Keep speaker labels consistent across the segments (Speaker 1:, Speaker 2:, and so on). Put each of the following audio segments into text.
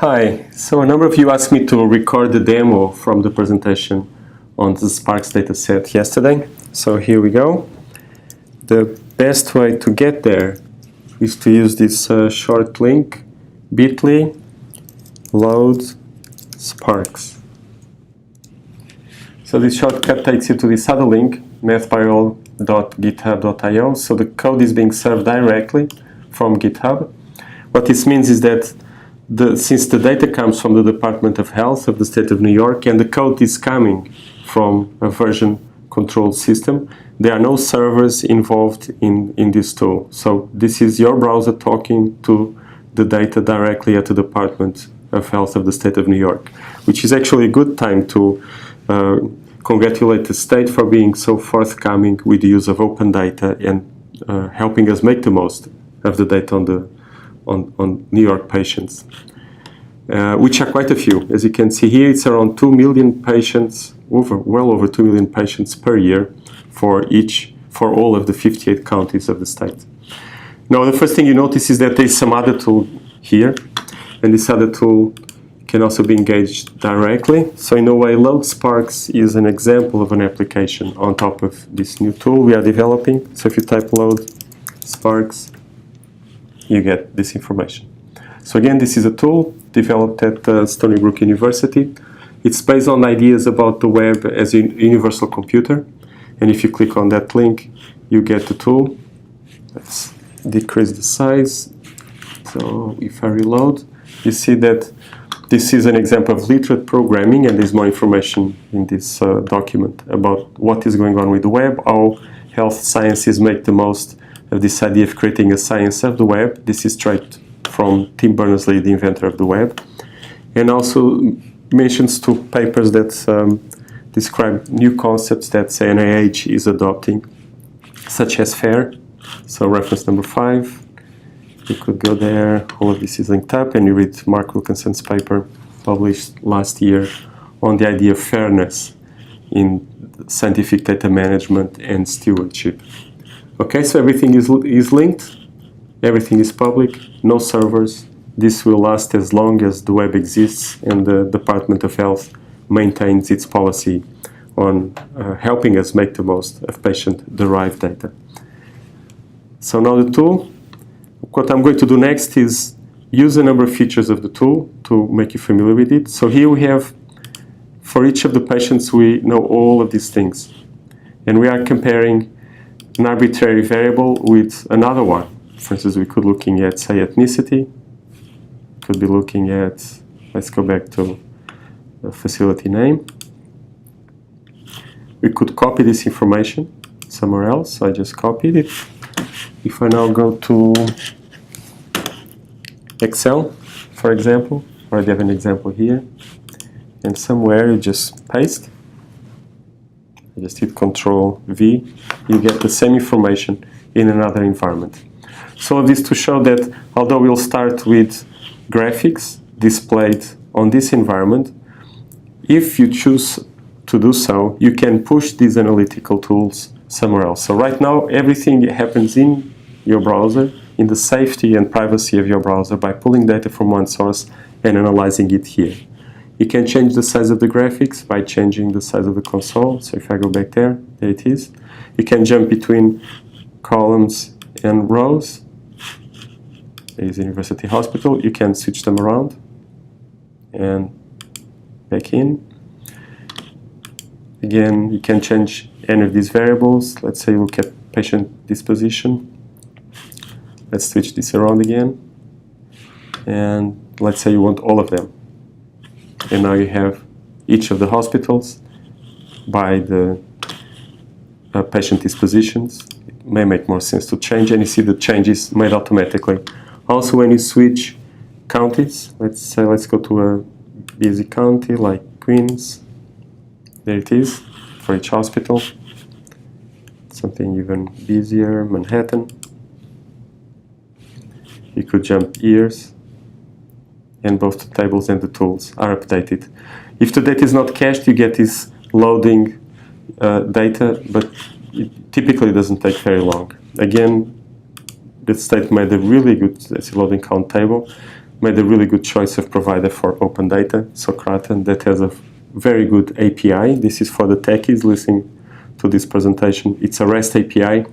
Speaker 1: Hi, so a number of you asked me to record the demo from the presentation on the SPARCS dataset yesterday. So here we go. The best way to get there is to use this short link, bit.ly load SPARCS. So this shortcut takes you to this other link, mathparallel.github.io. So the code is being served directly from GitHub. What this means is that since the data comes from the Department of Health of the state of New York and the code is coming from a version control system, there are no servers involved in this tool. So this is your browser talking to the data directly at the Department of Health of the state of New York, which is actually a good time to congratulate the state for being so forthcoming with the use of open data and helping us make the most of the data on New York patients, which are quite a few. As you can see here, it's around 2 million patients, well over 2 million patients per year for all of the 58 counties of the state. Now, the first thing you notice is that there's some other tool here, and this other tool can also be engaged directly. So in a way, Load SPARCS is an example of an application on top of this new tool we are developing. So if you type Load SPARCS, you get this information. So again, this is a tool developed at Stony Brook University. It's based on ideas about the web as a universal computer. And if you click on that link, you get the tool. Let's decrease the size. So if I reload, you see that this is an example of literate programming, and there's more information in this document about what is going on with the web, how health sciences make the most of this idea of creating a science of the web. This is straight from Tim Berners-Lee, the inventor of the web, and also mentions two papers that describe new concepts that NIH is adopting, such as FAIR. So reference number 5, you could go there. All of this is linked up, and you read Mark Wilkinson's paper published last year on the idea of fairness in scientific data management and stewardship. Okay, so everything is linked, everything is public, no servers. This will last as long as the web exists and the Department of Health maintains its policy on helping us make the most of patient-derived data. So now the tool, what I'm going to do next is use a number of features of the tool to make you familiar with it. So here we have, for each of the patients, we know all of these things. And we are comparing an arbitrary variable with another one. For instance, we could be looking at, say, ethnicity. Could be looking at, let's go back to the facility name. We could copy this information somewhere else. So I just copied it. If I now go to Excel, for example, I already have an example here, and somewhere you just paste. You just hit Control-V, you get the same information in another environment. So this to show that although we'll start with graphics displayed on this environment, if you choose to do so, you can push these analytical tools somewhere else. So right now, everything happens in your browser, in the safety and privacy of your browser, by pulling data from one source and analyzing it here. You can change the size of the graphics by changing the size of the console. So if I go back there it is. You can jump between columns and rows. There is University Hospital. You can switch them around and back in. Again, you can change any of these variables. Let's say look at patient disposition. Let's switch this around again. And let's say you want all of them. And now you have each of the hospitals by the patient dispositions. It may make more sense to change, and you see the changes made automatically. Also, when you switch counties, let's go to a busy county like Queens. There it is for each hospital. Something even busier, Manhattan. You could jump years, and both the tables and the tools are updated. If the data is not cached, you get this loading data, but it typically doesn't take very long. Again, the state made a really good loading count table. made a really good choice of provider for open data, Socraten, that has a very good API. This is for the techies listening to this presentation. It's a REST API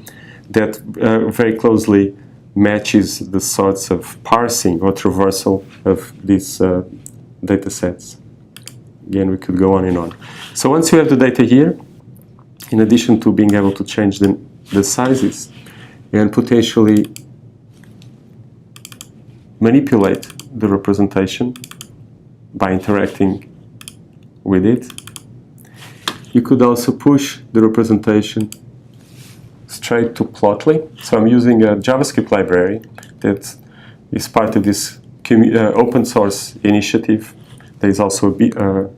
Speaker 1: that very closely matches the sorts of parsing or traversal of these data sets. Again, we could go on and on. So once you have the data here, in addition to being able to change the sizes and potentially manipulate the representation by interacting with it, you could also push the representation straight to Plotly. So I'm using a JavaScript library that is part of this open source initiative. There is also a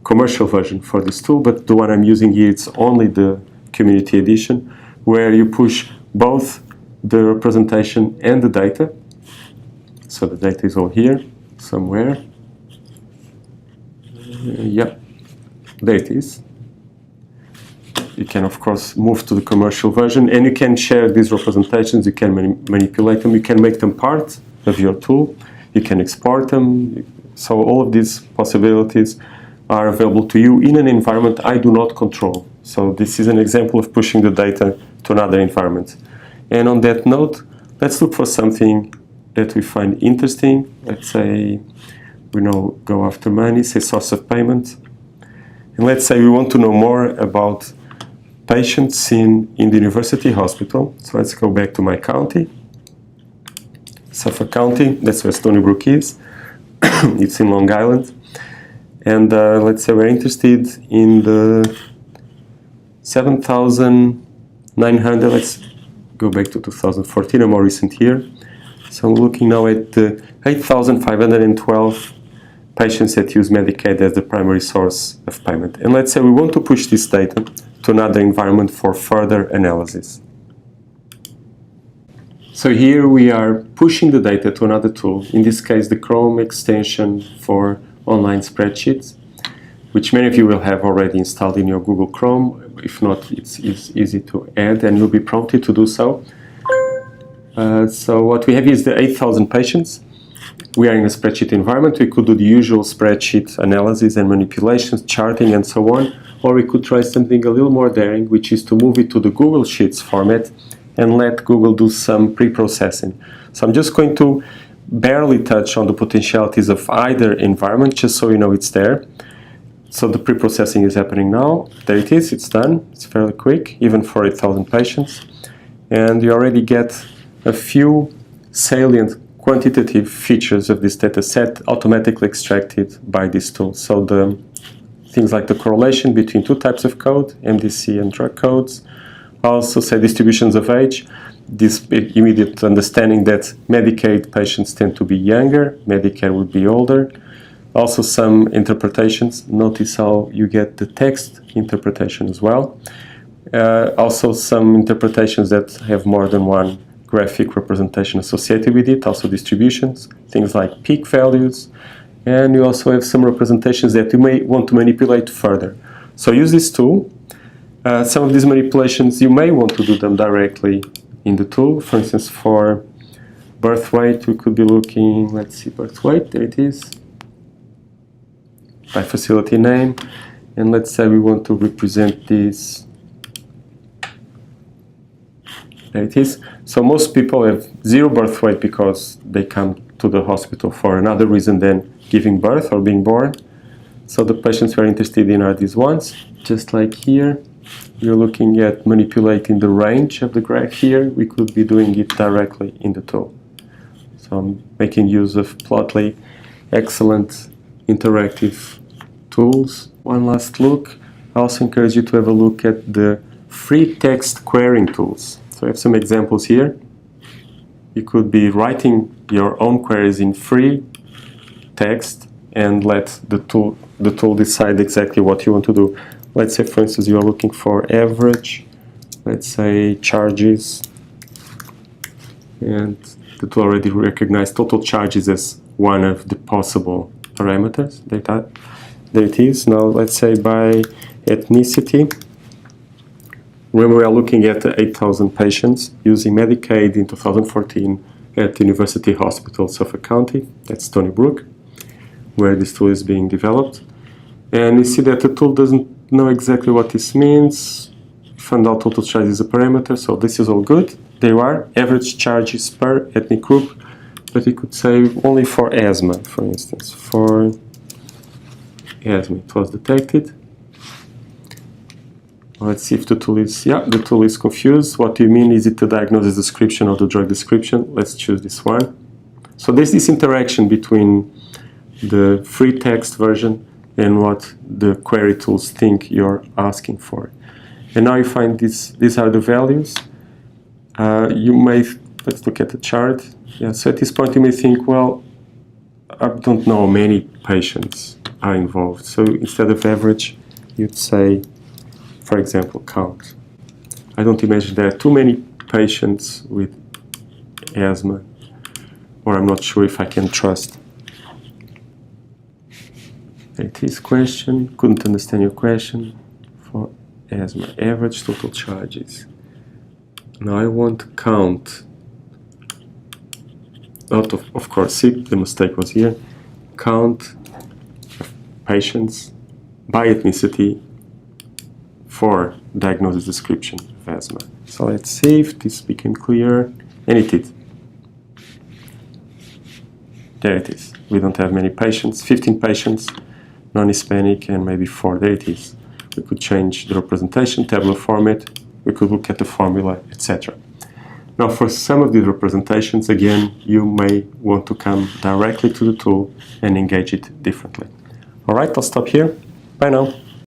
Speaker 1: commercial version for this tool, but the one I'm using here is only the community edition, where you push both the representation and the data. So the data is all here somewhere. Yeah, there it is. You can, of course, move to the commercial version, and you can share these representations. You can manipulate them. You can make them part of your tool. You can export them. So all of these possibilities are available to you in an environment I do not control. So this is an example of pushing the data to another environment. And on that note, let's look for something that we find interesting. Let's say we now go after money, say source of payment. And let's say we want to know more about patients seen in the university hospital. So let's go back to my county, Suffolk County. That's where Stony Brook is. It's in Long Island. And let's say we're interested in the 7,900. Let's go back to 2014, a more recent year. So I'm looking now at the 8,512 patients that use Medicaid as the primary source of payment. And let's say we want to push this data to another environment for further analysis. So here we are pushing the data to another tool, in this case the Chrome extension for online spreadsheets, which many of you will have already installed in your Google Chrome. If not, it's easy to add and you'll be prompted to do so. So what we have is the 8,000 patients. We are in a spreadsheet environment. We could do the usual spreadsheet analysis and manipulations, charting and so on, or we could try something a little more daring, which is to move it to the Google Sheets format and let Google do some pre-processing. So I'm just going to barely touch on the potentialities of either environment, just so you know it's there. So the pre-processing is happening now. There it is, it's done. It's fairly quick, even for 8,000 patients. And you already get a few salient quantitative features of this data set automatically extracted by this tool. So the things like the correlation between two types of code, MDC and drug codes. Also say distributions of age, this immediate understanding that Medicaid patients tend to be younger, Medicare would be older. Also some interpretations. Notice how you get the text interpretation as well. Also some interpretations that have more than one graphic representation associated with it. Also distributions, things like peak values. And you also have some representations that you may want to manipulate further. So use this tool. Some of these manipulations, you may want to do them directly in the tool. For instance, for birth weight, we could be looking, let's see, birth weight, there it is, by facility name. And let's say we want to represent this, there it is. So most people have zero birth weight because they come to the hospital for another reason than giving birth or being born. So the patients we're interested in are these ones, just like here. We're looking at manipulating the range of the graph here. We could be doing it directly in the tool. So I'm making use of Plotly, excellent interactive tools. One last look. I also encourage you to have a look at the free text querying tools. So I have some examples here. You could be writing your own queries in free text and let the tool decide exactly what you want to do. Let's say, for instance, you are looking for average, let's say charges, and the tool already recognized total charges as one of the possible parameters. There it is. Now let's say by ethnicity. Remember, we are looking at 8,000 patients using Medicaid in 2014 at University Hospital, Suffolk County. That's Stony Brook, where this tool is being developed. And you see that the tool doesn't know exactly what this means. Found out total charge is a parameter, so this is all good. There are average charges per ethnic group, but you could say only for asthma, for instance. For asthma, it was detected. Let's see if the tool is, the tool is confused. What do you mean? Is it the diagnosis description or the drug description? Let's choose this one. So there's this interaction between the free text version and what the query tools think you're asking for. And now you find these are the values. You may, let's look at the chart. Yeah, so at this point you may think, well, I don't know how many patients are involved. So instead of average, you'd say, for example, count. I don't imagine there are too many patients with asthma, or I'm not sure if I can trust. It is question, couldn't understand your question. For asthma, average total charges. Now I want to count, out of course, see, the mistake was here, count patients by ethnicity for diagnosis description of asthma. So let's see if this became clear, and it did. There it is. We don't have many patients, 15 patients, non-Hispanic, and maybe 4. There it is. We could change the representation, tabular format, we could look at the formula, etc. Now for some of these representations, again, you may want to come directly to the tool and engage it differently. All right, I'll stop here. Bye now.